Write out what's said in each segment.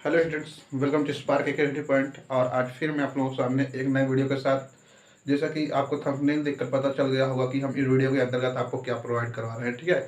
Hello students, welcome to Spark Academy point. और आज फिर मैं आप लोगों के सामने एक नए वीडियो के साथ, जैसा कि आपको थंबनेल देखकर पता चल गया होगा कि हम इस वीडियो के अंतर्गत आपको क्या प्रोवाइड करवा रहे हैं। ठीक है,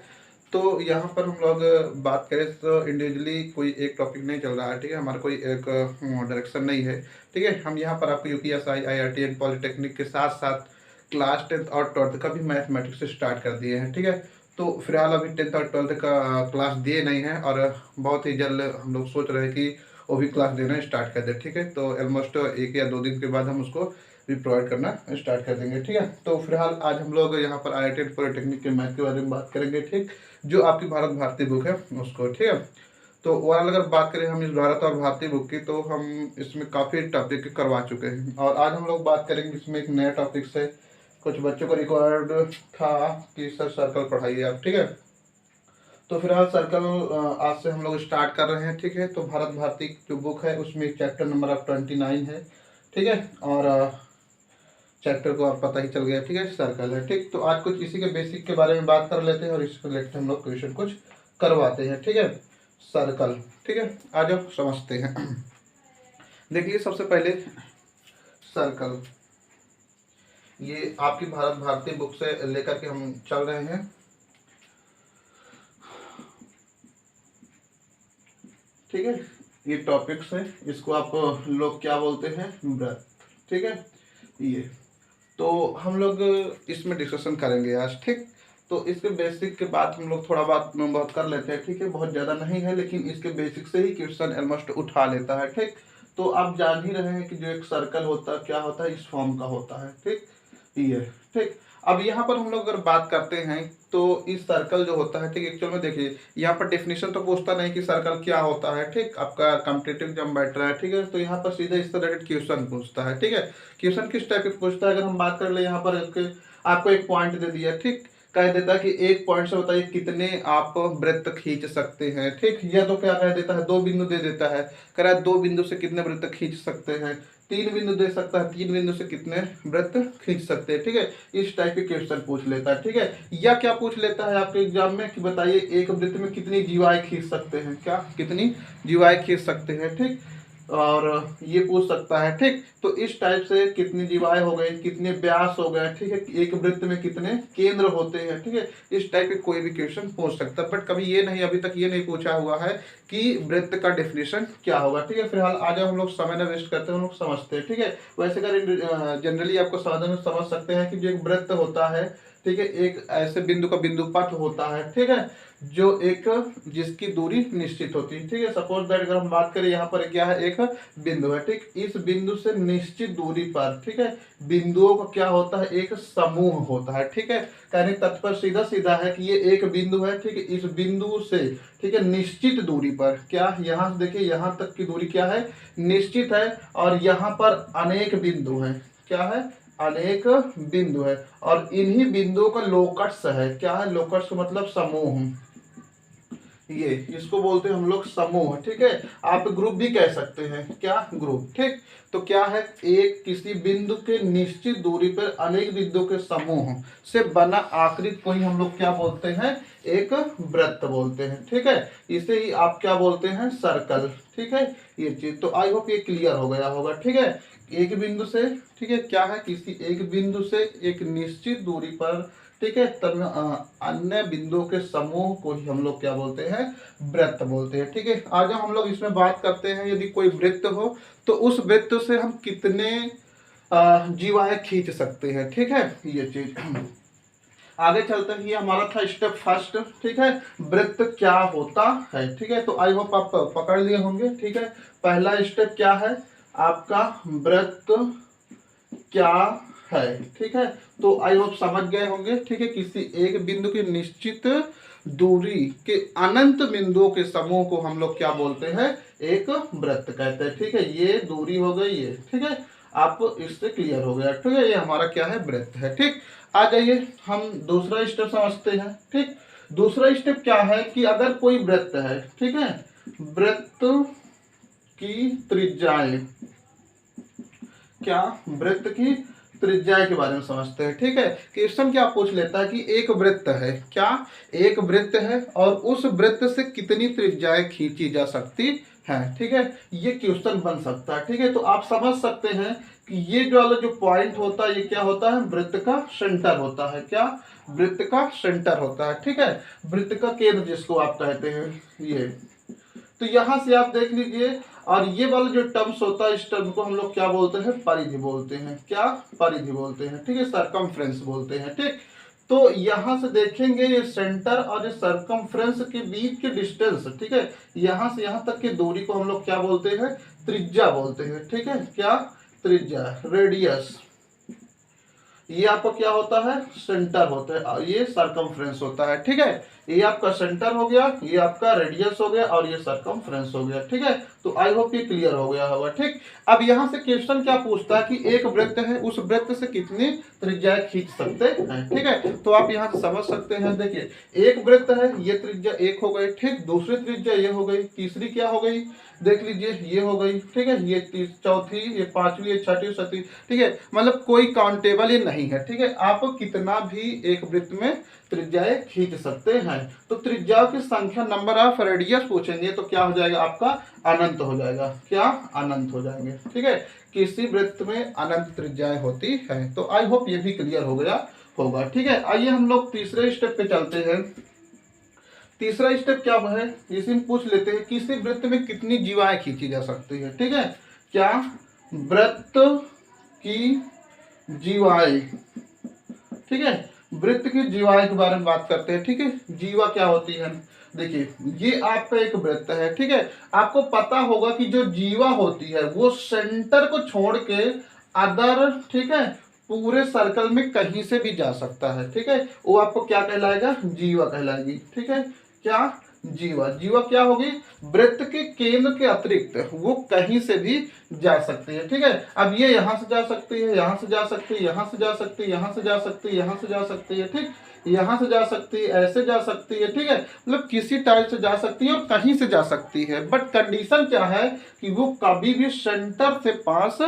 तो यहाँ पर हम लोग बात करें तो इंडिविजुअली कोई एक टॉपिक नहीं चल रहा है। ठीक है, हमारा कोई एक डायरेक्शन नहीं है। ठीक है, हम यहाँ पर आपको यूपीएसआई, आईआईटी एंड पॉलिटेक्निक के साथ साथ क्लास 10th और 12th का भी मैथमेटिक्स से स्टार्ट कर दिए हैं। ठीक है, तो फिलहाल अभी 10th और 12th का क्लास दिए नहीं है और बहुत ही जल्द हम लोग सोच रहे हैं कि वो भी क्लास देना स्टार्ट कर दे। ठीक है, तो ऑलमोस्ट 1 या 2 दिन के बाद हम उसको भी प्रोवाइड करना स्टार्ट कर देंगे। ठीक है, तो फिलहाल आज हम लोग यहाँ पर आईआईटी पॉलिटेक्निक के मैथ के बारे में बात करेंगे। ठीक, जो आपकी भारत भारती बुक है उसको। ठीक है, तो ओवरऑल अगर बात करें हम इस भारत और भारतीय बुक की, तो हम इसमें काफ़ी टॉपिक करवा चुके हैं और आज हम लोग बात करेंगे इसमें एक नया टॉपिक से। कुछ बच्चों को रिक्वायर्ड था कि सर सर्कल पढ़ाइए आप। ठीक है, तो फिलहाल सर्कल आज से हम लोग स्टार्ट कर रहे हैं। ठीक है, तो भारत भारती जो बुक है उसमें चैप्टर नंबर अब 29 है। ठीक है, और चैप्टर को आप पता ही चल गया। ठीक है, सर्कल है। ठीक, तो आज कुछ इसी के बेसिक के बारे में बात कर लेते हैं और इसको लेकर हम लोग क्वेश्चन कुछ करवाते हैं। ठीक है, सर्कल। ठीक है, आ जाओ समझते हैं। देखिए, सबसे पहले सर्कल, ये आपकी भारत भारती बुक से लेकर के हम चल रहे हैं। ठीक है, ये टॉपिक्स है, इसको आप लोग क्या बोलते हैं, व्रत। ठीक है, ये तो हम लोग इसमें डिस्कशन करेंगे आज। ठीक, तो इसके बेसिक के बाद हम लोग थोड़ा बहुत कर लेते हैं। ठीक है, बहुत ज़्यादा नहीं है लेकिन इसके बेसिक से ही क्वेश्चन ऑलमोस्ट उठा लेता है। ठीक, तो आप जान ही रहे हैं कि जो एक सर्कल होता है क्या होता है, इस फॉर्म का होता है। ठीक, ये। ठीक, अब यहाँ पर हम लोग अगर बात करते हैं तो इस सर्कल जो होता है, ठीक, एक्चुअल में देखिए यहाँ पर डेफिनेशन तो पूछता नहीं कि सर्कल क्या होता है। ठीक, आपका कॉम्पिटिटिव जब बैठ रहा है। ठीक है, तो यहाँ पर सीधे इस रिलेटेड क्वेश्चन पूछता है। ठीक है, क्वेश्चन किस टाइप के पूछता है, अगर हम बात कर ले यहाँ पर आपको एक पॉइंट दे दिया। ठीक, कह देता है कि एक पॉइंट से बताइए कितने आप वृत्त खींच सकते हैं। ठीक, या तो क्या कह देता है, 2 बिंदु दे देता है, कह रहा है 2 बिंदु से कितने वृत्त खींच सकते हैं। 3 बिंदु दे सकता है, 3 बिंदु से कितने वृत्त खींच सकते हैं। ठीक है, इस टाइप के क्वेश्चन पूछ लेता है। ठीक है, या क्या पूछ लेता है आपके एग्जाम में कि बताइए एक वृत्त में कितनी जीवाएं खींच सकते हैं, क्या कितनी जीवाएं खींच सकते हैं। ठीक, और ये पूछ सकता है। ठीक, तो इस टाइप से कितनी जीवाएं हो गई, कितने व्यास हो गए। ठीक है, एक वृत्त में कितने केंद्र होते हैं। ठीक है, इस टाइप के कोई भी क्वेश्चन पूछ सकता है, बट कभी ये नहीं, अभी तक ये नहीं पूछा हुआ है कि वृत्त का डेफिनेशन क्या होगा। ठीक है, फिलहाल आज हम लोग समय न वेस्ट करते हैं, हम लोग समझते हैं। ठीक है, वैसे अगर जनरली आपको समझ सकते हैं कि जो एक वृत्त होता है, ठीक है, एक ऐसे बिंदु का बिंदु पथ होता है। ठीक है, जो एक जिसकी दूरी निश्चित होती है। ठीक है, सपोज दैट अगर हम बात करें यहाँ पर क्या है, एक बिंदु है। ठीक, इस बिंदु से निश्चित दूरी पर, ठीक है, बिंदुओं का क्या होता है, एक समूह होता है। ठीक है, कहने का तात्पर्य सीधा सीधा है कि ये एक बिंदु है। ठीक है, इस बिंदु से, ठीक है, निश्चित दूरी पर, क्या यहाँ से देखिए यहाँ तक की दूरी क्या है, निश्चित है, और यहाँ पर अनेक बिंदु हैं। क्या है, अनेक बिंदु है, और इन्हीं बिंदुओं का लोकस है। क्या है, लोकस मतलब समूह, ये इसको बोलते हैं हम लोग समूह। ठीक है, आप ग्रुप भी कह सकते हैं, क्या, ग्रुप। ठीक, तो क्या है, एक किसी बिंदु के निश्चित दूरी पर अनेक बिंदुओं के समूह से बना आकृति को ही हम लोग क्या बोलते हैं, एक वृत्त बोलते हैं। ठीक है, इसे ही आप क्या बोलते हैं, सर्कल। ठीक है, ये चीज तो आई होप ये क्लियर हो गया होगा। ठीक है, एक बिंदु से, ठीक है, क्या है, किसी एक बिंदु से एक निश्चित दूरी पर, ठीक है, तब अन्य बिंदुओं के समूह को ही हम लोग क्या बोलते हैं, वृत्त बोलते हैं। ठीक है, आज हम लोग इसमें बात करते हैं, यदि कोई वृत्त हो तो उस वृत्त से हम कितने जीवाएं खींच सकते हैं। ठीक है, ये चीज आगे चलते हैं, ये हमारा था स्टेप फर्स्ट। ठीक है, वृत्त क्या होता है। ठीक है, तो आई होप आप पकड़ लिए होंगे। ठीक है, पहला स्टेप क्या है आपका, वृत्त क्या है। ठीक है, तो आई होप समझ गए होंगे। ठीक है, किसी एक बिंदु की निश्चित दूरी के अनंत बिंदुओं के समूह को हम लोग क्या बोलते हैं, एक वृत्त कहते हैं। ठीक है, ये दूरी हो गई ये। ठीक है, आप इससे क्लियर हो गया। ठीक है, ये हमारा क्या है, वृत्त है। ठीक, आ जाइए हम दूसरा स्टेप समझते हैं। ठीक, दूसरा स्टेप क्या है कि अगर कोई वृत्त है, ठीक है, वृत्त की त्रिज्याएं, क्या, वृत्त की त्रिज्या के बारे में समझते हैं। ठीक है, क्वेश्चन क्या पूछ लेता है कि एक वृत्त है, क्या एक वृत्त है और उस वृत्त से कितनी त्रिज्याएं खींची जा सकती है। ठीक है, ये क्वेश्चन बन सकता है। ठीक है, तो आप समझ सकते हैं कि ये जो वाला जो पॉइंट होता है ये क्या होता है, वृत्त का सेंटर होता है। क्या, वृत्त का सेंटर होता है। ठीक है, वृत्त का केंद्र जिसको आप कहते हैं ये। तो यहां से आप देख लीजिए, और ये वाला जो टर्म्स होता है इस टर्म को हम लोग क्या बोलते हैं, परिधि बोलते हैं। क्या, परिधि बोलते हैं। ठीक है, सरकमफ्रेंस बोलते हैं। ठीक, तो यहां से देखेंगे ये सेंटर और ये सरकमफ्रेंस के बीच के डिस्टेंस, ठीक है, यहां से यहां तक की दूरी को हम लोग क्या बोलते हैं, त्रिज्या बोलते हैं। ठीक है, क्या, त्रिज्या, रेडियस। ये आपका क्या होता है, सेंटर होता है, और ये सरकमफ्रेंस होता है। ठीक है, ये आपका सेंटर हो गया, ये आपका रेडियस हो गया और ये सरकमफ्रेंस हो गया। ठीक है, तो आई होप ये क्लियर हो गया होगा। ठीक, अब यहाँ से क्वेश्चन क्या पूछता है कि एक वृत्त है, उस वृत्त से कितनी त्रिज्या खींच सकते हैं। ठीक है, तो आप यहाँ से समझ सकते हैं। देखिए, एक वृत्त है, ये त्रिज्या एक हो गई। ठीक, दूसरी त्रिज्या ये हो गई, तीसरी क्या हो गई, देख लीजिए ये हो गई। ठीक है, ये चौथी, ये पांचवी, ये छठी, सातवीं। ठीक है, मतलब कोई काउंटेबल ये नहीं है। ठीक है, आप कितना भी एक वृत्त में त्रिज्याएं खींच सकते हैं। तो त्रिज्याओं की संख्या, नंबर ऑफ रेडियस पूछेंगे तो क्या हो जाएगा आपका, अनंत हो जाएगा। क्या, अनंत हो जाएंगे। ठीक है, किसी वृत्त में अनंत त्रिज्याएं होती है। तो आई होप ये भी क्लियर हो गया होगा। ठीक है, आइए हम लोग तीसरे स्टेप पे चलते हैं। तीसरा स्टेप क्या है, इसी में पूछ लेते हैं किसी वृत्त में कितनी जीवाएं खींची जा सकती है। ठीक है, क्या, वृत्त की जीवाएं। ठीक है, वृत्त की जीवाएं के बारे में बात करते हैं। ठीक है, जीवा क्या होती है, देखिए ये आपका एक वृत्त है। ठीक है, आपको पता होगा कि जो जीवा होती है वो सेंटर को छोड़ के अदर, ठीक है, पूरे सर्कल में कहीं से भी जा सकता है। ठीक है, वो आपको क्या कहलाएगा, जीवा कहलाएगी। ठीक है, क्या, जीवा। जीवा क्या होगी, वृत्त के केंद्र के अतिरिक्त वो कहीं से भी जा सकती है। ठीक है, अब ये यहां से जा सकती है, यहां से जा सकती है, यहां से जा सकती है, यहां से जा सकती है, यहां से जा सकती है। ठीक, यहां से जा सकती है, ऐसे जा सकती है। ठीक है, मतलब किसी टाइप से जा सकती है और कहीं से जा सकती है। बट कंडीशन क्या है कि वो कभी भी सेंटर से पास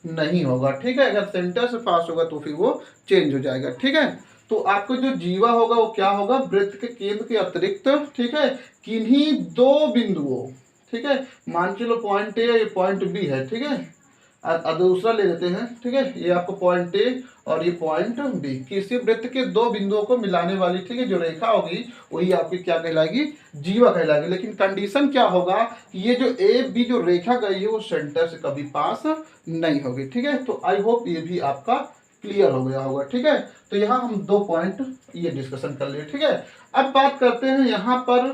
नहीं होगा। ठीक है, अगर सेंटर से पास होगा तो फिर वो चेंज हो जाएगा। ठीक है, तो आपको जो जीवा होगा वो क्या होगा, वृत्त के केंद्र के अतिरिक्त, ठीक है, किन्हीं दो बिंदुओं, ठीक है, मान चलो पॉइंट ए ये पॉइंट बी है। ठीक है, दूसरा ले लेते हैं। ठीक है, ये आपको पॉइंट ए और ये पॉइंट बी, किसी वृत्त के दो बिंदुओं को मिलाने वाली, ठीक है, जो रेखा होगी वही आपकी क्या कहलाएगी, जीवा कहलाएगी। लेकिन कंडीशन क्या होगा कि ये जो ए बी जो रेखा गई है वो सेंटर से कभी पास नहीं होगी। ठीक है, तो आई होप ये भी आपका क्लियर हो गया होगा। ठीक है, तो यहाँ हम 2 पॉइंट ये डिस्कशन कर लिए। ठीक है, अब बात करते हैं यहाँ पर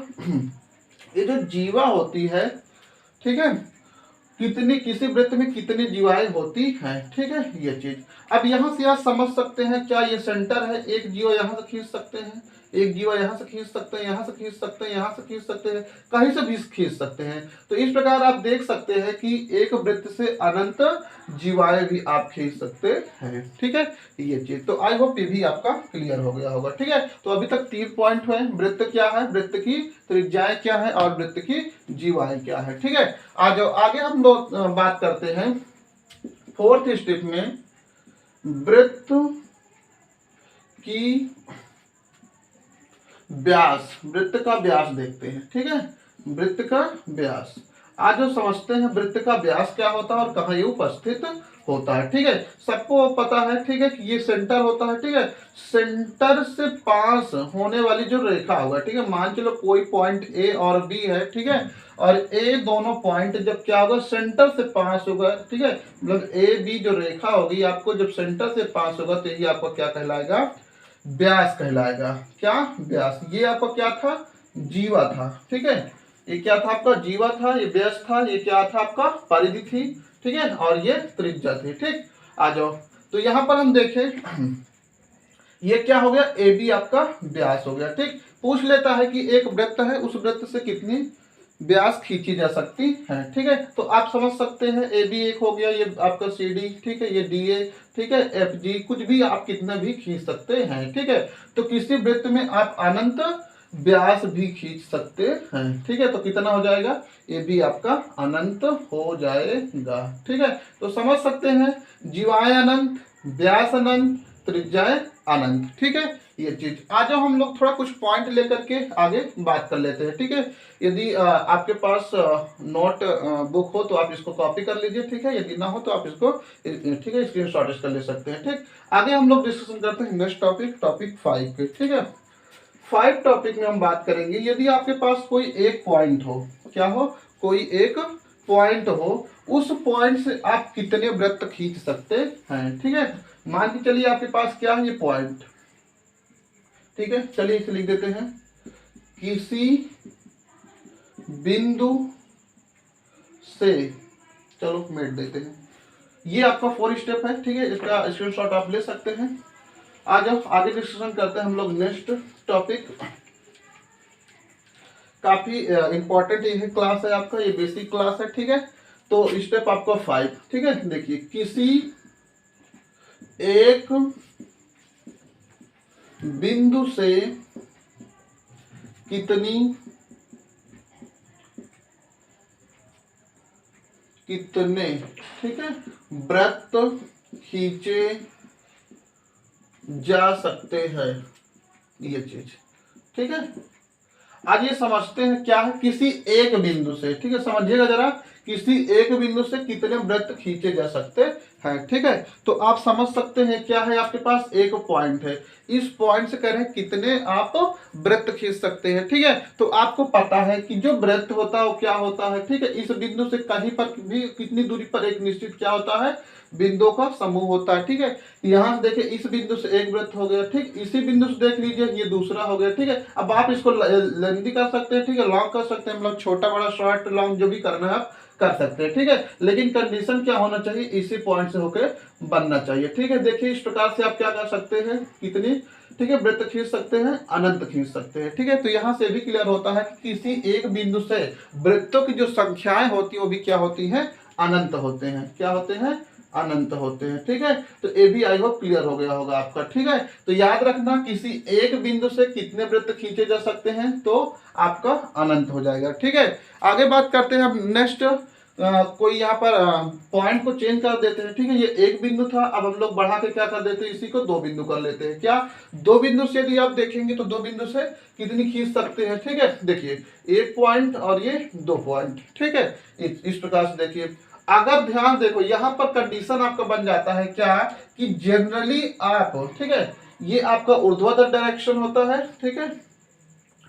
ये जो जीवा होती है, ठीक है, कितनी, किसी वृत्त में कितनी जीवाएं होती हैं। ठीक है, ये चीज अब यहाँ से आप समझ सकते हैं। क्या ये सेंटर है, एक जीवा यहाँ से खींच सकते हैं, एक जीवा यहाँ से खींच सकते हैं, यहाँ से खींच सकते हैं, यहाँ से खींच सकते हैं, कहीं से भी खींच सकते हैं। तो इस प्रकार आप देख सकते हैं कि एक वृत्त से अनंत जीवाएं भी आप खींच सकते हैं। ठीक है, ये चीज तो आई होप ये भी आपका क्लियर हो गया होगा। ठीक है, तो अभी तक 3 पॉइंट हुए, वृत्त क्या है, वृत्त की त्रिज्याएं क्या है और वृत्त की जीवाएं क्या है। ठीक है, आज आगे हम लोग बात करते हैं 4th स्टेप में वृत्त की व्यास, वृत्त का व्यास देखते हैं। ठीक है, वृत्त का व्यास आज जो समझते हैं वृत्त का व्यास क्या होता है और कहाँ ये उपस्थित होता है। ठीक है, सबको पता है। ठीक है, कि ये सेंटर होता है। ठीक है, सेंटर से पास होने वाली जो रेखा होगा, ठीक है, मान चलो कोई पॉइंट ए और बी है। ठीक है, और ए दोनों पॉइंट जब क्या होगा, सेंटर से पास होगा। ठीक है, मतलब ए बी जो रेखा होगी आपको जब सेंटर से पास होगा तो ये आपका क्या कहलाएगा, व्यास कहलाएगा। क्या, व्यास। ये आपका क्या था, जीवा था। ठीक है, ये क्या था आपका, जीवा था, ये व्यास था, ये क्या था आपका, परिधि थी। ठीक है, और ये त्रिज्या थी। ठीक, आ जाओ, तो यहां पर हम देखें ये क्या हो गया, ए बी आपका व्यास हो गया। ठीक, पूछ लेता है कि एक वृत्त है, उस वृत्त से कितनी व्यास खींची जा सकती है। ठीक है, तो आप समझ सकते हैं ए बी एक हो गया, ये आपका सी डी, ठीक है, ये डी ए, ठीक है, एफ जी, कुछ भी आप कितना भी खींच सकते हैं। ठीक है, तो किसी वृत्त में आप अनंत व्यास भी खींच सकते हैं। ठीक है, तो कितना हो जाएगा, ए बी आपका अनंत हो जाएगा। ठीक है, तो समझ सकते हैं जीवाएं अनंत, व्यास अनंत, त्रिज्या अनंत। ठीक है, ये चीज। आज हम लोग थोड़ा कुछ पॉइंट लेकर के आगे बात कर लेते हैं। ठीक है, यदि आपके पास नोट बुक हो तो आप इसको कॉपी कर लीजिए। ठीक है, यदि ना हो तो आप इसको ठीक है स्क्रीनशॉट इसका ले सकते हैं। ठीक, आगे हम लोग डिस्कशन करते हैं नेक्स्ट टॉपिक, टॉपिक 5 पे। ठीक है, 5 टॉपिक में हम बात करेंगे, यदि आपके पास कोई एक पॉइंट हो, क्या हो, कोई एक पॉइंट हो, उस पॉइंट से आप कितने वृत्त खींच सकते हैं। ठीक है, मान के चलिए आपके पास क्या है, ये पॉइंट। ठीक है, चलिए इसे लिख देते हैं, किसी बिंदु से, चलो मिट देते हैं, ये आपका 4 स्टेप है। ठीक है, इसका स्क्रीनशॉट आप ले सकते हैं। आ जाओ आगे डिस्कशन करते हैं हम लोग नेक्स्ट टॉपिक। काफी इंपॉर्टेंट ये क्लास है आपका, ये बेसिक क्लास है। ठीक है, तो स्टेप आपका 5। ठीक है, देखिए, किसी एक बिंदु से कितने ठीक है वृत्त खींचे जा सकते हैं, ये चीज। ठीक है, आज ये समझते हैं क्या है किसी एक बिंदु से। ठीक है, समझिएगा जरा, किसी एक बिंदु से कितने वृत्त खींचे जा सकते हैं। ठीक है, तो आप समझ सकते हैं क्या है, आपके पास एक पॉइंट है, इस पॉइंट से कह रहे हैं कितने आप वृत्त खींच सकते हैं। ठीक है, तो आपको पता है कि जो वृत्त होता है वो क्या होता है। ठीक है, इस बिंदु से कहीं पर भी कितनी दूरी पर एक निश्चित क्या होता है, बिंदुओं का समूह होता है। ठीक है, यहाँ से देखिए, इस बिंदु से एक वृत्त हो गया। ठीक, इसी बिंदु से देख लीजिए, ये दूसरा हो गया। ठीक है, अब आप इसको लेंथी कर सकते हैं। ठीक है, लॉन्ग कर सकते हैं, मतलब छोटा बड़ा शॉर्ट लॉन्ग जो भी करना है आप कर सकते हैं। ठीक है, लेकिन कंडीशन क्या होना चाहिए, इसी पॉइंट से होकर बनना चाहिए। ठीक है, देखिए इस प्रकार से आप क्या कर सकते हैं, कितनी ठीक है वृत्त खींच सकते हैं, अनंत खींच सकते हैं। ठीक है, तो यहाँ से भी क्लियर होता है कि किसी एक बिंदु से वृत्तों की जो संख्याएं होती है वो भी क्या होती हैं, अनंत होते हैं। क्या होते हैं, अनंत होते हैं। ठीक है, तो ये भी आई होप क्लियर हो गया होगा आपका। ठीक है, तो याद रखना, किसी एक बिंदु से कितने वृत्त खींचे जा सकते हैं, तो आपका अनंत हो जाएगा। ठीक है, आगे बात करते हैं हम नेक्स्ट। कोई यहाँ पर पॉइंट को चेंज कर देते हैं। ठीक है, ये एक बिंदु था, अब हम लोग बढ़ा के क्या कर देते हैं, इसी को 2 बिंदु कर लेते हैं। क्या, 2 बिंदु से यदि आप देखेंगे तो 2 बिंदु से कितनी खींच सकते हैं। ठीक है, देखिए 1 पॉइंट और ये 2 पॉइंट। ठीक है, इस प्रकार से देखिए, अगर ध्यान देखो, यहाँ पर कंडीशन आपका बन जाता है क्या, कि जनरली आप, ठीक है, ये आपका ऊर्ध्वाधर डायरेक्शन होता है। ठीक है,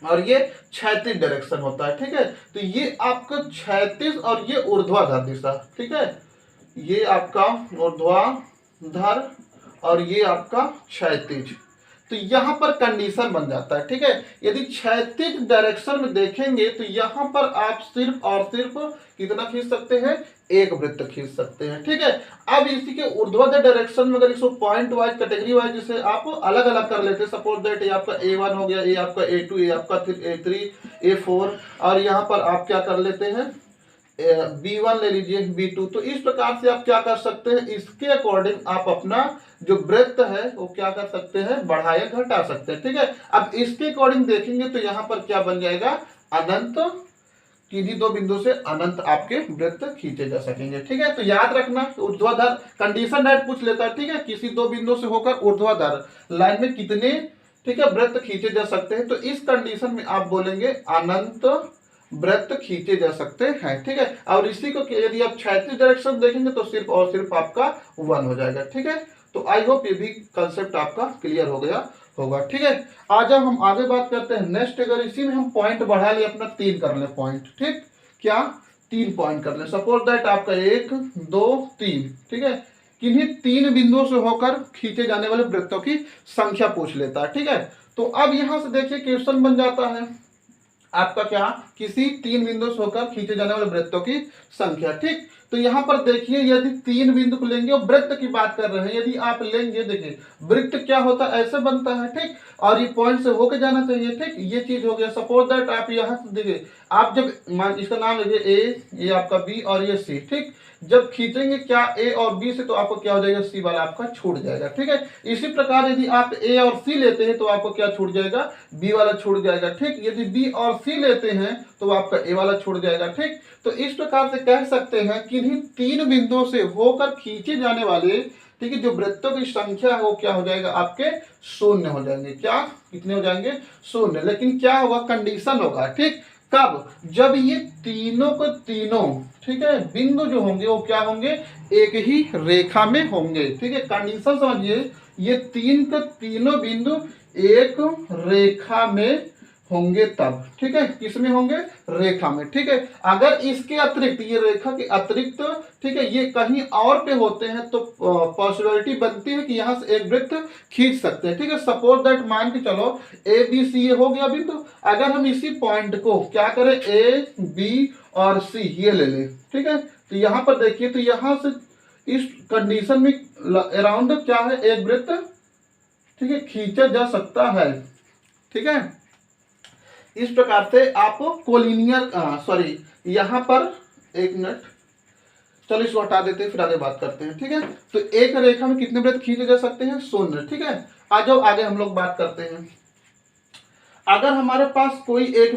और ये क्षैतिज डायरेक्शन होता है। ठीक है, तो ये आपका क्षैतिज और ये ऊर्ध्वाधर दिशा। ठीक है, ये आपका ऊर्ध्वाधर और ये आपका क्षैतिज, तो यहाँ पर कंडीशन बन जाता है। ठीक है, यदि क्षैतिज डायरेक्शन में देखेंगे तो यहाँ पर आप सिर्फ और सिर्फ कितना खींच सकते हैं, एक वृत्त खींच सकते हैं। ठीक है, अब इसी के ऊर्ध्वाधर डायरेक्शन में अगर इसको पॉइंट वाइज, कैटेगरी वाइज जिसे आप अलग अलग कर लेते हैं, सपोज दैट ये आपका A1 हो गया, ये आपका A2, ये आपका A3, A4, और यहाँ पर आप क्या कर लेते हैं, B1 ले लीजिए, B2। तो इस प्रकार से आप क्या कर सकते हैं, इसके अकॉर्डिंग आप अपना जो वृत्त है वो क्या कर सकते हैं, बढ़ा या घटा सकते हैं। ठीक है, अब इसके अकॉर्डिंग देखेंगे तो यहाँ पर क्या बन जाएगा, अनंत, किन्हीं 2 बिंदु से अनंत आपके वृत्त खींचे जा सकेंगे। ठीक है, तो याद रखना, ऊर्ध्वाधर कंडीशन डायरेक्ट पूछ लेता है। ठीक है, किसी 2 बिंदु से होकर ऊर्ध्वाधर लाइन में कितने, ठीक है, वृत्त खींचे जा सकते हैं, तो इस कंडीशन में आप बोलेंगे अनंत वृत्त खींचे जा सकते हैं। ठीक है, और इसी को यदि आप क्षैतिज डायरेक्शन देखेंगे तो सिर्फ और सिर्फ आपका 1 हो जाएगा। ठीक है, तो आई होप ये भी कंसेप्ट आपका क्लियर हो गया होगा। ठीक है, आज हम आगे बात करते हैं नेक्स्ट। अगर इसी में हम पॉइंट बढ़ा ले, अपना 3 कर ले पॉइंट। ठीक, क्या 3 पॉइंट कर ले, सपोज दैट आपका 1 2 3। ठीक है, किन्हीं 3 बिंदुओं से होकर खींचे जाने वाले वृत्तों की संख्या पूछ लेता है। ठीक है, तो अब यहां से देखिए क्वेश्चन बन जाता है आपका क्या, किसी 3 बिंदु से होकर खींचे जाने वाले वृत्तों की संख्या। ठीक, तो यहाँ पर देखिए, यदि 3 बिंदु को लेंगे और वृत्त की बात कर रहे हैं, यदि आप लेंगे, देखिए वृत्त क्या होता है, ऐसे बनता है। ठीक, और ये पॉइंट से होके जाना चाहिए। ठीक, ये चीज हो गया। सपोज दैट आप यहाँ से देखिए, आप जब इसका नाम लीजिए A, ये आपका B और ये C। ठीक, जब खींचेंगे क्या A और B से, तो आपको क्या हो जाएगा, C वाला आपका छूट जाएगा। ठीक है, इसी प्रकार यदि आप A और C लेते हैं तो आपको क्या छूट जाएगा, B वाला छूट जाएगा। ठीक, यदि B और C लेते हैं तो आपका A वाला छूट जाएगा। ठीक, तो इस प्रकार से कह सकते हैं कि इन्हीं 3 बिंदुओं से होकर खींचे जाने वाले ठीक है, जो वृत्तों की संख्या है वो क्या हो जाएगा आपके शून्य हो जाएंगे। क्या कितने हो जाएंगे? शून्य। लेकिन क्या होगा? कंडीशन होगा, ठीक, कब? जब ये तीनों को तीनों, ठीक है, बिंदु जो होंगे वो क्या होंगे? एक ही रेखा में होंगे, ठीक है। कंडीशन समझिए, ये तीन के तीनों बिंदु एक रेखा में होंगे तब, ठीक है, किसमें होंगे? रेखा में, ठीक है। अगर इसके अतिरिक्त, ये रेखा के अतिरिक्त, ठीक है, ये कहीं और पे होते हैं तो पॉसिबिलिटी बनती है कि यहाँ से एक वृत्त खींच सकते हैं, ठीक है। सपोज दैट मान के चलो ए बी सी ये हो गया बिंदु, अगर हम इसी पॉइंट को क्या करें, ए बी और सी ये ले लें, ठीक है, तो यहाँ पर देखिए, तो यहाँ से इस कंडीशन में अराउंड क्या है? एक वृत्त, ठीक है, खींचा जा सकता है, ठीक है। इस प्रकार से आप कोलिनियर सॉरी यहाँ पर एक मिनट, चलो इसको हटा देते हैं, फिर आगे बात करते हैं, ठीक है। तो एक रेखा में कितने वृत्त खींचे जा सकते हैं? शून्य, ठीक है। आ जाओ आगे हम लोग बात करते हैं। अगर हमारे पास कोई एक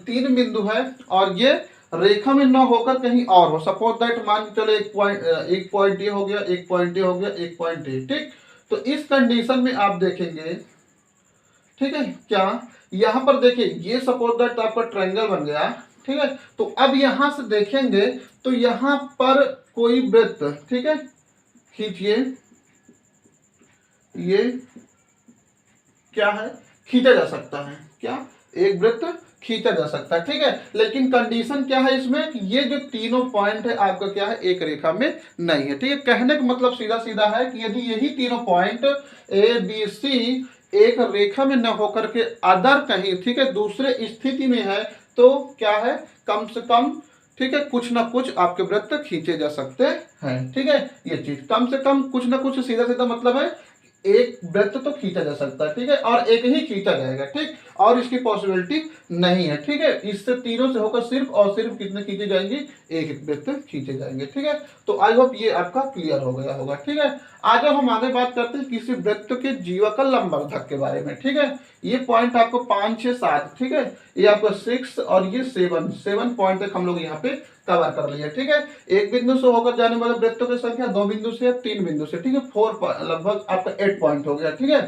तीन बिंदु है और ये रेखा में न होकर कहीं और हो, सपोज दैट मान के चलो एक पॉइंट ये हो गया, एक पॉइंट ये हो गया, एक पॉइंट ये, ठीक। तो इस कंडीशन में आप देखेंगे, ठीक है, क्या यहाँ पर देखिए, ये सपोज दैट आपका ट्रायंगल बन गया, ठीक है। तो अब यहां से देखेंगे तो यहाँ पर कोई वृत्त, ठीक है, खींचिए, ये क्या है? खींचा जा सकता है, क्या? एक वृत्त खींचा जा सकता है, ठीक है। लेकिन कंडीशन क्या है इसमें कि ये जो तीनों पॉइंट है आपका क्या है? एक रेखा में नहीं है, ठीक है। कहने का मतलब सीधा सीधा है कि यदि यही तीनों पॉइंट ए बी सी एक रेखा में न होकर के अदर कहीं, ठीक है, दूसरे स्थिति में है तो क्या है? कम से कम, ठीक है, कुछ ना कुछ आपके वृत्त खींचे जा सकते हैं, ठीक है। ये चीज कम से कम कुछ ना कुछ, सीधा सीधा मतलब है एक वृत्त तो खींचा जा सकता है, ठीक है, और एक ही खींचा जाएगा, ठीक, और इसकी पॉसिबिलिटी नहीं है, ठीक है। इससे तीनों से होकर सिर्फ और सिर्फ कितने खींचे जाएंगे? एक वृत्त खींचे जाएंगे, ठीक है। तो आई होप ये आपका क्लियर हो गया होगा, ठीक है। आज हम आगे बात करते हैं किसी वृत्त के जीवाकल लंबवर्धक के बारे में, ठीक है। ये पॉइंट आपको 5 6 7, ठीक है, ये आपको 6 और ये 7 पॉइंट तक हम लोग यहाँ पे कवर कर लिया, ठीक है। एक बिंदु से होकर जाने वाले वृत्तों की संख्या 2 बिंदु से 3 बिंदु से, ठीक है, 4 लगभग आपका 8 पॉइंट हो गया, ठीक है।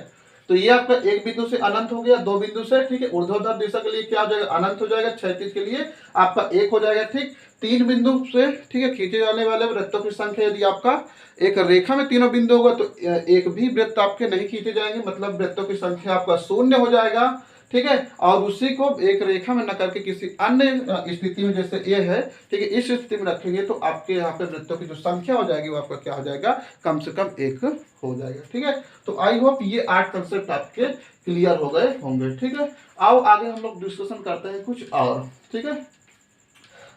तो ये आपका एक बिंदु से अनंत हो गया, 2 बिंदु से, ठीक है, ऊर्ध्वाधर दिशा के लिए क्या हो जाएगा? अनंत हो जाएगा, क्षैतिज के लिए आपका 1 हो जाएगा, ठीक। 3 बिंदु से, ठीक है, खींचे जाने वाले वृत्तों की संख्या यदि आपका एक रेखा में तीनों बिंदु होगा तो एक भी वृत्त आपके नहीं खींचे जाएंगे, मतलब वृत्तों की संख्या आपका 0 हो जाएगा, ठीक है। और उसी को एक रेखा में न करके किसी अन्य स्थिति में, जैसे ये है, ठीक है, इस स्थिति में रखेंगे तो आपके यहाँ पे वृत्तों की जो संख्या हो जाएगी वो आपका क्या हो जाएगा? कम से कम 1 हो जाएगा, ठीक है। तो आई होप ये 8 कंसेप्ट आपके क्लियर हो गए होंगे, ठीक है। आओ आगे हम लोग डिस्कशन करते हैं कुछ और, ठीक है,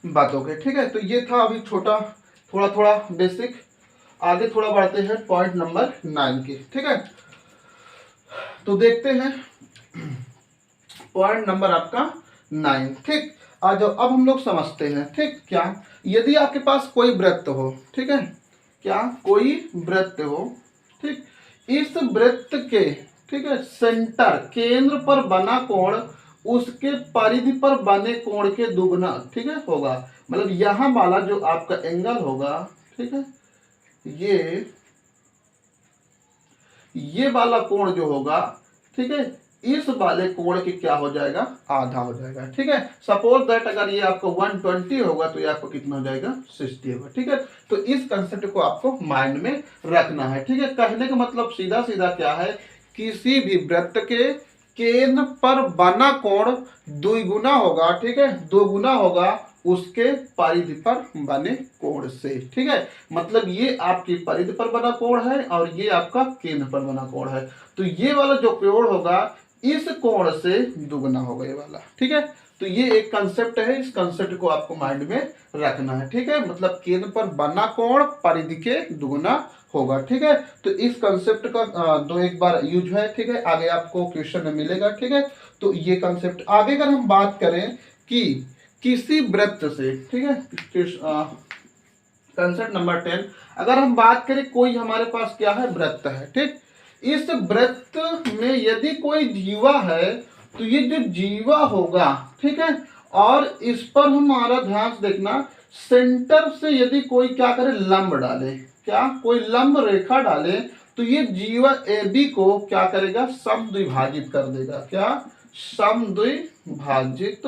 बातों के, ठीक है। तो ये था अभी छोटा थोड़ा बेसिक। आगे थोड़ा बढ़ते हैं पॉइंट नंबर 9 की, ठीक है। तो देखते हैं पॉइंट नंबर आपका 9, ठीक। आज अब हम लोग समझते हैं, ठीक, क्या यदि आपके पास कोई वृत्त हो, ठीक है, क्या कोई वृत्त हो, ठीक, इस वृत्त के, ठीक है, सेंटर केंद्र पर बना कोण उसके परिधि पर बने कोण के दुगना, ठीक है, होगा। मतलब यहां वाला जो आपका एंगल होगा, ठीक है, ये वाला कोण जो होगा, ठीक है, इस वाले कोण के क्या हो जाएगा? आधा हो जाएगा, ठीक है। सपोज दैट अगर ये आपको 120 होगा तो ये आपको कितना हो जाएगा? 60 होगा, ठीक है। तो इस कंसेप्ट को आपको माइंड में रखना है, ठीक है। कहने का मतलब सीधा सीधा क्या है? किसी भी वृत्त के केंद्र पर बना कोण द्विगुना होगा, ठीक है, 2 गुना होगा उसके परिधि पर बने कोण से, ठीक है। मतलब ये आपकी परिधि पर बना कोण है और ये आपका केंद्र पर बना कोण है। तो ये वाला जो कोण होगा इस कोण से दुगना होगा ये वाला, ठीक है। तो ये एक कंसेप्ट है, इस कंसेप्ट को आपको माइंड में रखना है, ठीक है। मतलब केंद्र पर बना कोण परिधि के दुगना होगा, ठीक है। तो इस कंसेप्ट का 2-1 बार यूज है, ठीक है, आगे आपको क्वेश्चन में मिलेगा, ठीक है। तो ये कंसेप्ट आगे अगर हम बात करें कि किसी वृत्त से, ठीक है, कंसेप्ट नंबर 10, अगर हम बात करें कोई हमारे पास क्या है? वृत्त है, ठीक। इस वृत्त में यदि कोई जीवा है तो ये जो जीवा होगा, ठीक है, और इस पर हमारा ध्यान से देखना, सेंटर से यदि कोई क्या करे, लंब डाले, क्या कोई लंब रेखा डाले, तो ये जीवा AB को क्या करेगा, समद्विभाजित कर देगा, क्या समद्विभाजित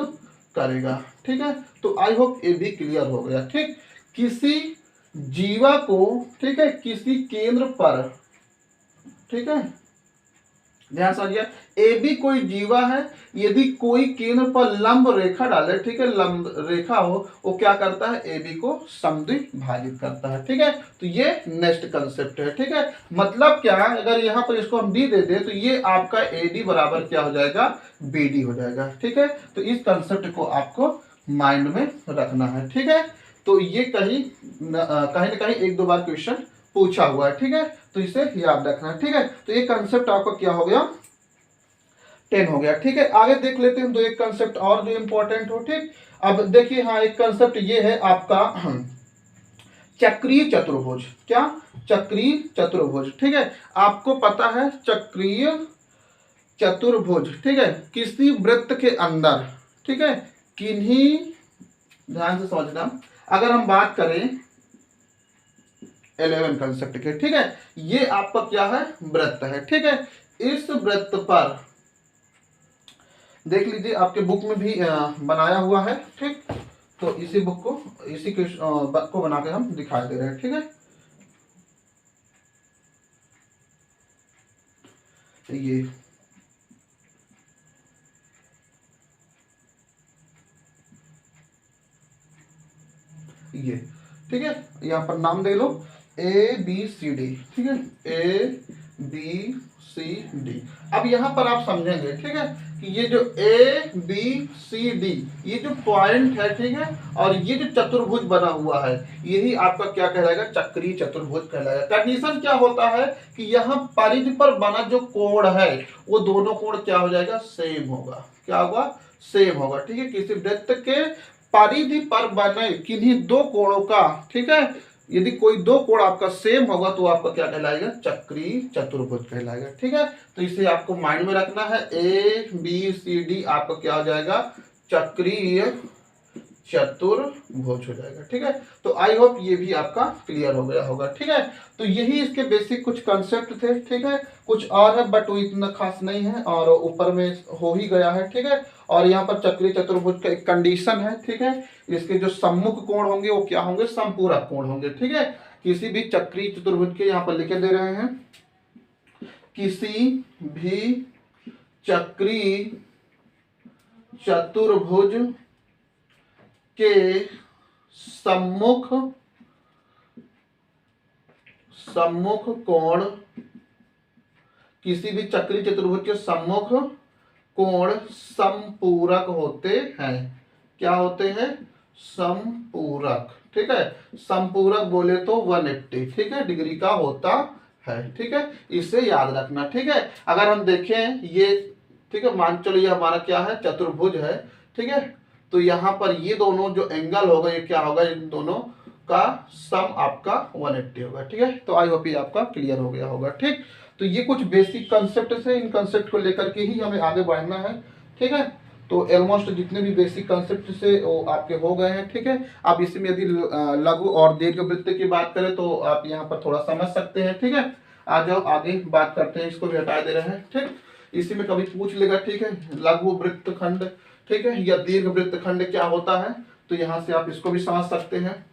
करेगा। ठीक है, तो आई होप ये भी क्लियर हो गया। ठीक, किसी जीवा को, ठीक है, किसी केंद्र पर, ठीक है, ध्यान समझिए, ए बी कोई जीवा है, यदि कोई केंद्र पर लंब रेखा डाले, ठीक है, लंब रेखा हो, वो क्या करता है, ए बी को समद्विभाजित करता है। ठीक है, तो ये नेक्स्ट कंसेप्ट है। ठीक है, मतलब क्या, अगर यहाँ पर इसको हम डी दे दे तो ये आपका ए डी बराबर क्या हो जाएगा, बी डी हो जाएगा। ठीक है, तो इस कंसेप्ट को आपको माइंड में रखना है। ठीक है, तो ये कहीं न कहीं एक दो बार क्वेश्चन पूछा हुआ है। ठीक है, तो इसे याद रखना है। ठीक है, तो ये कंसेप्ट आपका क्या हो गया, 10 हो गया। ठीक है, आगे देख लेते हैं दो एक कंसेप्ट और जो इंपॉर्टेंट हो। ठीक, अब देखिए, हाँ, एक कंसेप्ट ये है आपका चक्रीय चतुर्भुज। क्या, चक्रीय चतुर्भुज। ठीक है, आपको पता है चक्रीय चतुर्भुज, ठीक है, किसी वृत्त के अंदर, ठीक है, किन्हीं, ध्यान से समझना, अगर हम बात करें 11 कंसेप्ट के, ठीक है, ये आपका क्या है, वृत्त है। ठीक है, इस वृत्त पर देख लीजिए, आपके बुक में भी बनाया हुआ है। ठीक, तो इसी बुक को, इसी को बना के हम दिखा दे रहे हैं। ठीक है, ये ठीक है, यहाँ पर नाम दे लो ABCD। ठीक है, ABCD। अब यहाँ पर आप समझेंगे, ठीक है, कि ये जो ABCD, ये जो पॉइंट है, ठीक है, और ये जो चतुर्भुज बना हुआ है, यही आपका क्या कहलाएगा, चक्रीय चतुर्भुज कहलाएगा। कंडीशन क्या होता है कि यहाँ परिधि पर बना जो कोण है, वो दोनों कोण क्या हो जाएगा, सेम होगा। क्या होगा, सेम होगा। ठीक है, किसी वृत्त के परिधि पर बने किन्हीं दो कोणों का, ठीक है, यदि कोई दो कोण आपका सेम होगा तो आपका क्या कहलाएगा, चक्रीय चतुर्भुज कहलाएगा। ठीक है, तो इसे आपको माइंड में रखना है, ABCD आपका क्या हो जाएगा, चक्रीय चतुर्भुज हो जाएगा। ठीक है, तो आई होप ये भी आपका क्लियर हो गया होगा। ठीक है, तो यही इसके बेसिक कुछ कंसेप्ट थे। ठीक है, कुछ और है बट वो इतना खास नहीं है, और ऊपर में हो ही गया है। ठीक है, और यहाँ पर चक्रीय चतुर्भुज का एक कंडीशन है। ठीक है, इसके जो सम्मुख कोण होंगे वो क्या होंगे, समपूरक कोण होंगे। ठीक है, किसी भी चक्रीय चतुर्भुज के यहाँ पर लिखे दे रहे हैं, किसी भी चक्रीय चतुर्भुज के सम्मुख कोण, किसी भी चक्रीय चतुर्भुज के सम्मुख कोण समपूरक होते हैं। क्या होते हैं, समपूरक। ठीक है, समपूरक बोले तो 180, ठीक है, डिग्री का होता है। ठीक है, इसे याद रखना। ठीक है, अगर हम देखें ये, ठीक है, मान चलो ये हमारा क्या है, चतुर्भुज है। ठीक है, तो यहाँ पर ये दोनों जो एंगल होगा, ये क्या होगा, इन दोनों का सम आपका 180 होगा। ठीक है, तो आई होप ये आपका क्लियर हो गया होगा। ठीक, तो ये कुछ बेसिक कंसेप्ट है, इन कंसेप्ट को लेकर के ही हमें आगे बढ़ना है। ठीक है, तो ऑलमोस्ट जितने भी बेसिक कंसेप्ट से वो आपके हो गए हैं। ठीक है, आप इसमें यदि लघु और दीर्घवृत्त की बात करें तो आप यहाँ पर थोड़ा समझ सकते हैं। ठीक है, आ जाओ आगे बात करते हैं, इसको भी हटा दे रहे हैं। ठीक, इसी में कभी पूछ लेगा, ठीक है, लघु वृत्त खंड, ठीक है, या दीर्घ वृत्त खंड क्या होता है, तो यहाँ से आप इसको भी समझ सकते हैं।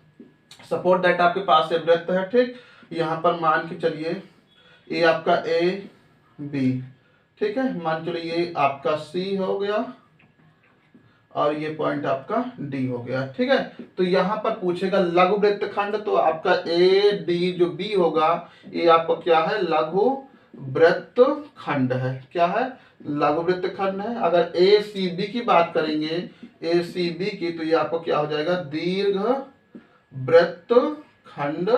सपोर्ट दैट आपके पास एक वृत्त है। ठीक, यहाँ पर मान के चलिए ये आपका AB, ठीक है, मान चलिए ये आपका C हो गया और ये पॉइंट आपका D हो गया। ठीक है, तो यहाँ पर पूछेगा लघु वृत्त खंड, तो आपका AD जो B होगा, ये आपका क्या है, लघु वृत्त खंड है। क्या है, लघु वृत्त खंड है। अगर ACB की बात करेंगे, ACB की, तो ये आपको क्या हो जाएगा, दीर्घ वृत्त खंड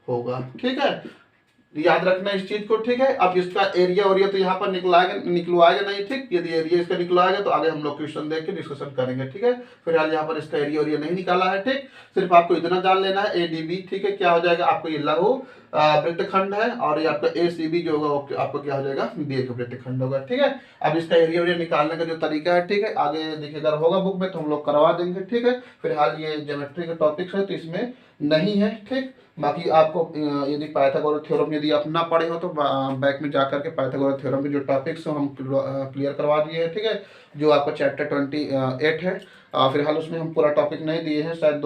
होगा। ठीक है, याद रखना इस चीज को, ठीक है। अब इसका एरिया ओरिया तो यहाँ पर निकलवाएगा नहीं, ठीक। यदि एरिया इसका निकलवाएगा तो आगे हम लोग क्वेश्चन देख के डिस्कशन करेंगे, ठीक है। फिलहाल यहाँ पर इसका एरिया ओरिया नहीं निकाला है, ठीक। सिर्फ आपको इतना जान लेना है ADB, ठीक है, क्या हो जाएगा आपको, ये लघु वृत्तखंड है, और ये आपका ACB जो होगा वो आपको क्या हो जाएगा, दीर्घ वृत्तखंड होगा, ठीक है। अब इसका एरिया ओरिया निकालने का जो तरीका है, ठीक है, आगे देखिए अगर होगा बुक में तो हम लोग करवा देंगे, ठीक है। फिलहाल ये ज्योमेट्री का टॉपिक्स है तो इसमें नहीं है, ठीक। बाकी आपको यदि पाइथागोरस थ्योरम यदि आप ना पढ़े हो तो बैक में जाकर के पाइथागोरस थ्योरम के जो टॉपिक्स हो हम क्लियर करवा दिए हैं, ठीक है। जो आपका चैप्टर 28 है, फिलहाल उसमें हम पूरा टॉपिक नहीं दिए हैं, शायद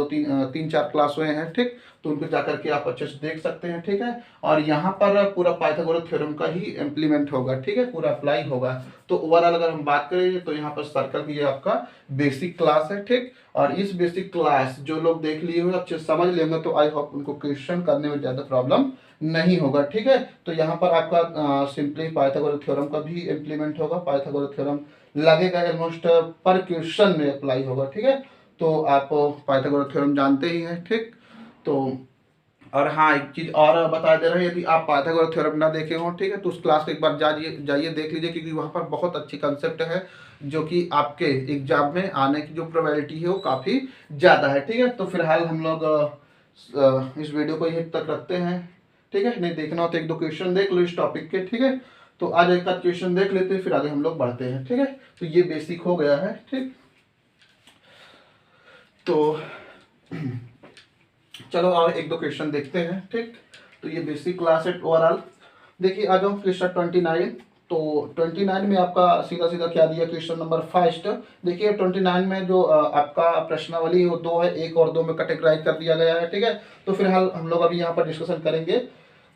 3-4 क्लास हुए हैं, ठीक। तो उनको जाकर के आप अच्छे से देख सकते हैं, ठीक है। और यहाँ पर पूरा पाइथागोरस थ्योरम का ही इम्प्लीमेंट होगा, ठीक है, पूरा अप्लाई होगा। तो ओवरऑल अगर हम बात करें तो यहाँ पर सर्कल की ये आपका बेसिक क्लास है, ठीक। और इस बेसिक क्लास जो लोग देख लिए हुए अच्छे समझ लेंगे तो आई होप उनको क्वेश्चन करने में ज़्यादा प्रॉब्लम नहीं होगा, ठीक है। तो यहाँ पर आपका सिंपली पाइथागोरस थ्योरम का भी इम्प्लीमेंट होगा, पाइथागोरस थ्योरम लगेगा ऑलमोस्ट पर क्वेश्चन में अप्लाई होगा, ठीक है। तो आप पाइथागोरस थ्योरम जानते ही हैं, ठीक। तो और हाँ एक चीज और बता दे रहे हैं, यदि आप पाइथागोरस थ्योरम ना देखे हो, ठीक है, तो उस क्लास को एक बार जाइए देख लीजिए, क्योंकि वहाँ पर बहुत अच्छी कंसेप्ट है जो कि आपके एग्जाम में आने की जो प्रोबेबिलिटी है वो काफ़ी ज़्यादा है, ठीक है। तो फिलहाल हम लोग इस वीडियो को यहीं तक रखते हैं, ठीक है। नहीं देखना हो तो 1-2 क्वेश्चन देख लो इस टॉपिक के, ठीक है। तो आज एक आध क्वेश्चन देख लेते हैं, फिर आगे हम लोग बढ़ते हैं, ठीक है। तो ये बेसिक हो गया है, ठीक। तो चलो और 1-2 क्वेश्चन देखते हैं, ठीक। तो ये बेसिक क्लास है ओवरऑल। देखिए आ जाओ क्वेश्चन 29। तो 29 में आपका सीधा सीधा क्या दिया, क्वेश्चन नंबर फर्स्ट। देखिए 29 में जो आपका प्रश्नावली वो 2 है, 1 और 2 में कैटेगराइज कर दिया गया है, ठीक है। तो फिलहाल हम लोग अभी यहाँ पर डिस्कशन करेंगे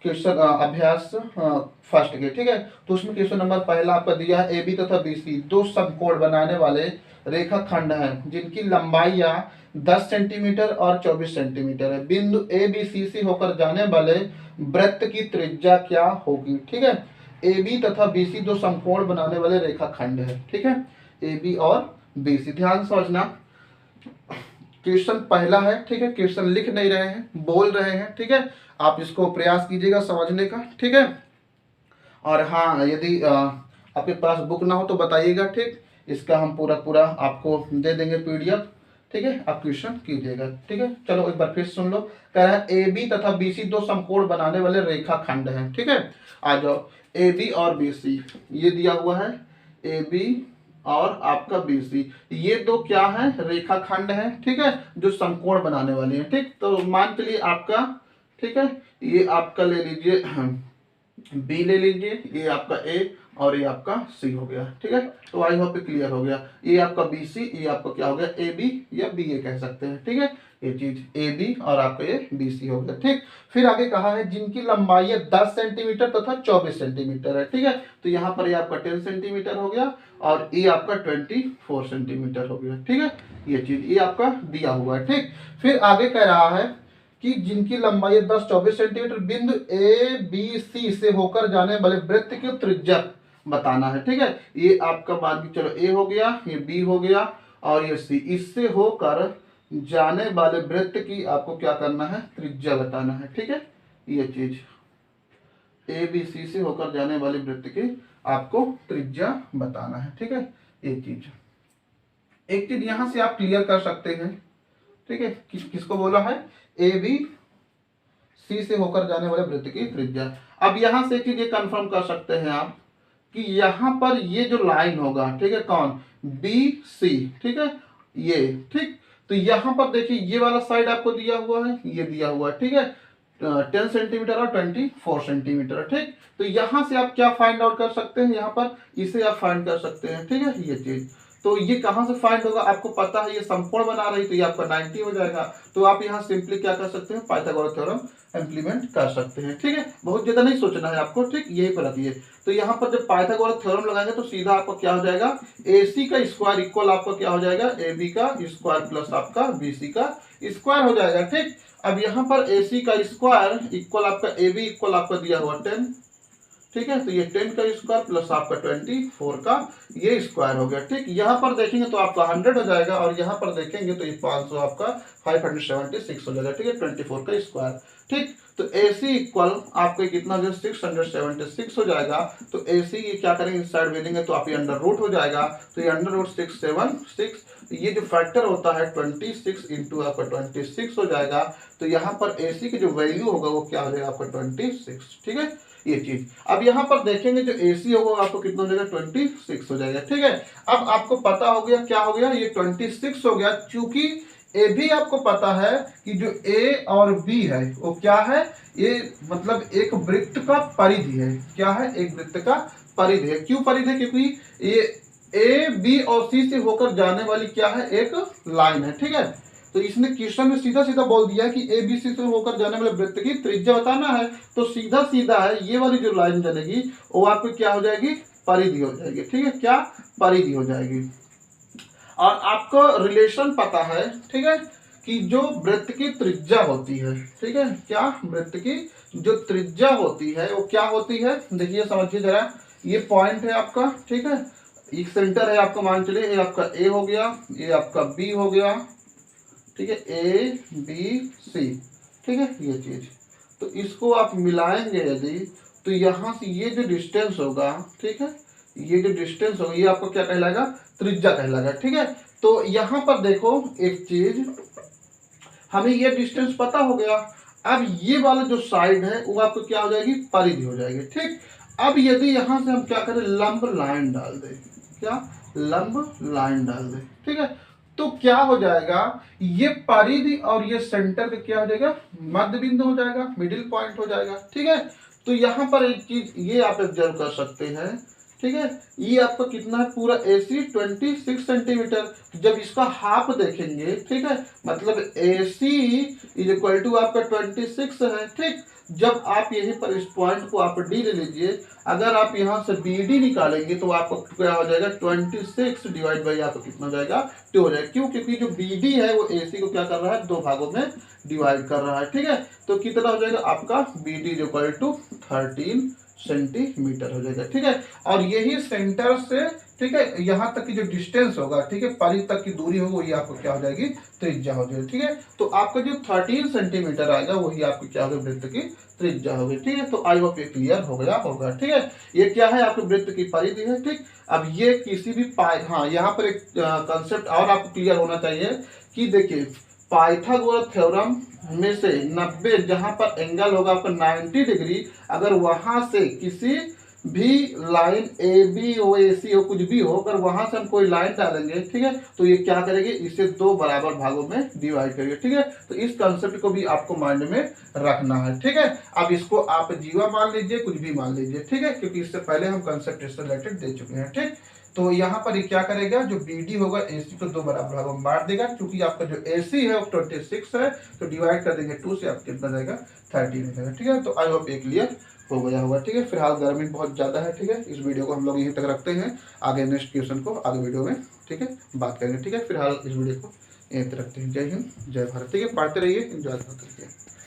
क्वेश्चन अभ्यास फर्स्ट के, ठीक है। तो उसमें क्वेश्चन नंबर पहला आपका दिया है AB तथा BC दो समकोण बनाने वाले रेखाखंड हैं जिनकी लंबाई या 10 सेंटीमीटर और 24 सेंटीमीटर है। बिंदु ABC से होकर जाने वाले वृत्त की त्रिज्या क्या होगी, ठीक है। AB तथा BC दो समकोण बनाने वाले रेखाखंड है, ठीक है। AB और BC ध्यान समझना, क्वेश्चन पहला है, ठीक है। क्वेश्चन लिख नहीं रहे हैं, बोल रहे हैं, ठीक है। आप इसको प्रयास कीजिएगा समझने का, ठीक है। और हाँ यदि आपके पास बुक ना हो तो बताइएगा, ठीक। इसका हम पूरा आपको दे देंगे PDF, ठीक है। आप क्वेश्चन कीजिएगा, ठीक है। चलो एक बार फिर सुन लो, कह रहा है AB तथा BC दो समकोण बनाने वाले रेखाखंड हैं, ठीक है। आ जाओ AB और BC ये दिया हुआ है, AB और आपका BC ये दो क्या है, रेखाखंड है, ठीक है, जो समकोण बनाने वाले हैं, ठीक। तो मान के लिए आपका, ठीक है, ये आपका ले लीजिए B ले लीजिए, ये आपका A और ये आपका C हो गया, ठीक है। तो आई होप क्लियर हो गया। ये आपका BC, ये आपका क्या हो गया AB या BA कह सकते हैं, ठीक है। ये चीज AB और आपका ये BC हो गया, ठीक। फिर आगे कहा है जिनकी लंबाई 10 सेंटीमीटर तथा 24 सेंटीमीटर है, ठीक है। तो यहाँ पर ये आपका 10 सेंटीमीटर हो गया और ये आपका 24 सेंटीमीटर हो गया, ठीक है। ये चीज ये आपका दिया हुआ है, ठीक। फिर आगे कह रहा है कि जिनकी लंबाई 10-24 सेंटीमीटर बिंदु ABC से होकर जाने वाले वृत्त की त्रिज्या बताना है, ठीक है। ये आपका मान के चलो A हो गया, ये B हो गया और ये C, इससे होकर जाने वाले वृत्त की आपको क्या करना है, त्रिज्या बताना है, ठीक है। ये चीज ABC से होकर जाने वाले वृत्त की आपको त्रिज्या बताना है, ठीक है। ये चीज एक चीज यहां से आप क्लियर कर सकते हैं, ठीक है। किसको बोला है, ABC से होकर जाने वाले वृत्त की त्रिज्या। अब यहां से एक चीज कंफर्म कर सकते हैं आप कि यहां पर ये जो लाइन होगा, ठीक है, कौन, BC, ठीक है, ये, ठीक। तो यहां पर देखिए ये वाला साइड आपको दिया हुआ है, ये दिया हुआ है, ठीक है, 10 सेंटीमीटर और 24 सेंटीमीटर, ठीक। तो यहां से आप क्या फाइंड आउट कर सकते हैं, यहाँ पर इसे आप फाइंड कर सकते हैं, ठीक है। ये चीज तो ये कहां से फाइंड होगा, आपको पता है ये समकोण बना रही तो ये आपका 90 हो जाएगा। तो आप यहाँ सिंपली क्या कर सकते हैं, पाइथागोरस थ्योरम इंप्लीमेंट कर सकते हैं, ठीक है। बहुत ज्यादा नहीं सोचना है आपको, ठीक, यही पर रखिए। तो यहाँ पर जब पाइथागोरस थ्योरम लगाएंगे तो सीधा आपका क्या हो जाएगा, AC का स्क्वायर इक्वल आपका क्या हो जाएगा, AB का स्क्वायर प्लस आपका BC का स्क्वायर हो जाएगा, ठीक। अब यहाँ पर AC का स्क्वायर इक्वल आपका AB इक्वल आपका दिया हुआ 10, ठीक है। तो ये 10 का स्क्वायर प्लस आपका 24 का ये स्क्वायर हो गया, ठीक। यहाँ पर देखेंगे तो आपका 100 हो जाएगा और यहाँ पर देखेंगे तो ये 500 आपका 576 हो जाएगा, ठीक है, 24 का स्क्वायर, ठीक। तो AC इक्वल आपको कितना जो 676 हो जाएगा। तो AC ये क्या करेंगे, इस साइड भेजेंगे तो आप ये अंडर रूट हो जाएगा। तो ये अंडर रूट 676, ये जो फैक्टर होता है 26 इंटू आपका 26 हो जाएगा। तो यहाँ पर AC की जो वैल्यू होगा वो क्या हो जाएगा आपका 26, ठीक है, ये चीज। अब यहाँ पर देखेंगे जो AC होगा आपको कितना हो जाएगा 26 हो जाएगा, ठीक है। अब आपको पता हो गया क्या हो गया, ये 26 हो गया। चूंकि ए भी आपको पता है कि जो A और B है वो क्या है, ये मतलब एक वृत्त का परिधि है। क्या है, एक वृत्त का परिधि है। क्यों परिधि है, क्योंकि ये A B और C से होकर जाने वाली क्या है, एक लाइन है, ठीक है। तो इसने क्वेश्चन में सीधा सीधा बोल दिया कि A B C से होकर जाने वाले वृत्त की त्रिज्या बताना है। तो सीधा सीधा है, ये वाली जो लाइन चलेगी वो आपको क्या हो जाएगी, परिधि हो जाएगी, ठीक है, क्या, परिधि हो जाएगी। और आपको रिलेशन पता है, ठीक है, कि जो वृत्त की त्रिज्या होती है, ठीक है, क्या, वृत्त की जो त्रिज्या होती है वो क्या होती है, देखिए समझिए जरा। ये पॉइंट है आपका, ठीक है, एक सेंटर है आपका, मान चलिए ये आपका A हो गया, ये आपका B हो गया, ठीक है, A B C, ठीक है, ये चीज। तो इसको आप मिलाएंगे यदि, तो यहाँ से ये जो डिस्टेंस होगा, ठीक है, ये जो डिस्टेंस होगा ये आपको क्या कहलाएगा, त्रिज्या कहलाएगा, ठीक है। तो यहाँ पर देखो एक चीज, हमें ये डिस्टेंस पता हो गया। अब ये वाला जो साइड है वो आपको क्या हो जाएगी, परिधि हो जाएगी, ठीक। अब यदि यहाँ से हम क्या करें, लंब लाइन डाल दें, क्या, लंब लाइन डाल दें, ठीक है। तो क्या हो जाएगा, ये परिधि और ये सेंटर का क्या हो जाएगा, मध्य बिंदु हो जाएगा, मिडिल पॉइंट हो जाएगा, ठीक है। तो यहाँ पर एक चीज ये आप ऑब्जर्व कर सकते हैं, ठीक है, ये आपका कितना है, पूरा AC 26 सेंटीमीटर। जब इसका हाफ देखेंगे, ठीक है, मतलब AC इज इक्वल टू आपका 26 है, ठीक। जब आप यहीं पर इस पॉइंट को आप D ले लीजिए, अगर आप यहाँ से BD निकालेंगे तो आपको क्या हो जाएगा, 26 डिवाइड बाई आपको कितना हो जाएगा, 2 हो जाएगा। क्यों, क्योंकि जो BD है वो AC को क्या कर रहा है, 2 भागों में डिवाइड कर रहा है, ठीक है। तो कितना हो जाएगा आपका BD is equal to 13 centimetre हो जाएगा, ठीक है। और यही सेंटर से, ठीक है, यहाँ तक की जो डिस्टेंस होगा, ठीक है, परिधि तक की दूरी होगी, वही आपको क्या हो जाएगी, त्रिज्या हो जाएगी, ठीक है। तो आपका जो 13 सेंटीमीटर आएगा वही आपको क्या होगा, वृत्त की त्रिज्या होगी, ठीक है। तो आई होप ये क्लियर हो गया होगा, ठीक है। ये क्या है, आपके वृत्त की परिधि है, ठीक। अब ये किसी भी हाँ, यहाँ पर एक कंसेप्ट और आपको क्लियर होना चाहिए कि देखिए पाइथागोरस थ्योरम में से 90, जहां पर एंगल होगा आपका 90 डिग्री, अगर वहां से किसी भी लाइन AB हो, AC हो, कुछ भी हो, अगर वहां से हम कोई लाइन डालेंगे, ठीक है, तो ये क्या करेंगे, इसे 2 बराबर भागों में डिवाइड करेंगे, ठीक है। तो इस कंसेप्ट को भी आपको माइंड में रखना है, ठीक है। अब इसको आप जीवा मान लीजिए, कुछ भी मान लीजिए, ठीक है, क्योंकि इससे पहले हम कंसेप्ट इससे रिलेटेड दे चुके हैं, ठीक। तो यहाँ पर ये क्या करेगा, जो BD होगा AC को 2 बराबर भागों में बांट देगा। क्योंकि आपका जो AC है वो 26 है, तो डिवाइड कर देंगे 2 से, आपको कितना जाएगा, 13 हो जाएगा, ठीक है। तो आई होप ये क्लियर हो गया होगा, ठीक है। फिलहाल गर्मी बहुत ज़्यादा है, ठीक है। इस वीडियो को हम लोग यहीं तक रखते हैं, आगे नेक्स्ट क्वेश्चन को आगे वीडियो में, ठीक है, बात करेंगे, ठीक है। फिलहाल इस वीडियो को यहीं तक रखते हैं। जय हिंद, जय भारत, ठीक है। पढ़ते रहिए, एंजॉय करते रहिए।